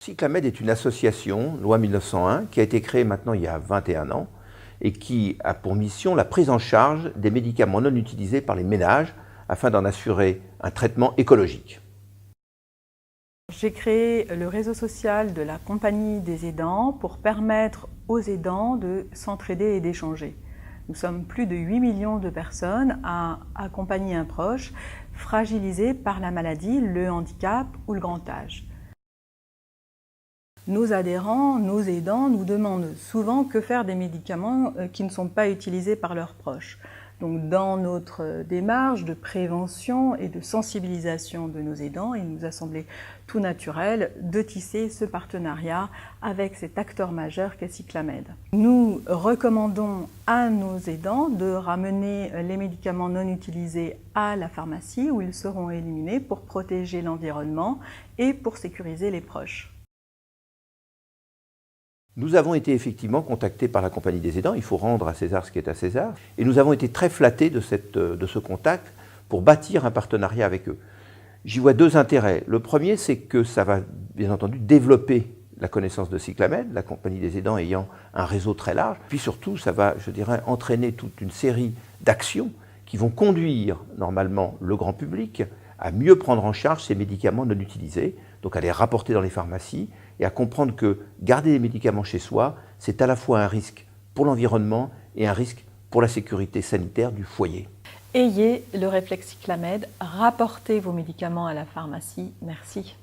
Cyclamed est une association, loi 1901, qui a été créée maintenant il y a 21 ans et qui a pour mission la prise en charge des médicaments non utilisés par les ménages afin d'en assurer un traitement écologique. J'ai créé le réseau social de la Compagnie des aidants pour permettre aux aidants de s'entraider et d'échanger. Nous sommes plus de 8 millions de personnes à accompagner un proche fragilisé par la maladie, le handicap ou le grand âge. Nos adhérents, nos aidants nous demandent souvent que faire des médicaments qui ne sont pas utilisés par leurs proches. Donc dans notre démarche de prévention et de sensibilisation de nos aidants, il nous a semblé tout naturel de tisser ce partenariat avec cet acteur majeur qu'est Cyclamed. Nous recommandons à nos aidants de ramener les médicaments non utilisés à la pharmacie où ils seront éliminés pour protéger l'environnement et pour sécuriser les proches. Nous avons été effectivement contactés par la Compagnie des aidants, il faut rendre à César ce qui est à César, et nous avons été très flattés de ce contact pour bâtir un partenariat avec eux. J'y vois deux intérêts. Le premier, c'est que ça va bien entendu développer la connaissance de Cyclamed, la Compagnie des aidants ayant un réseau très large. Puis surtout, ça va, je dirais, entraîner toute une série d'actions qui vont conduire normalement le grand public à mieux prendre en charge ces médicaments non utilisés, donc à les rapporter dans les pharmacies et à comprendre que garder les médicaments chez soi, c'est à la fois un risque pour l'environnement et un risque pour la sécurité sanitaire du foyer. Ayez le réflexe Cyclamed, rapportez vos médicaments à la pharmacie. Merci.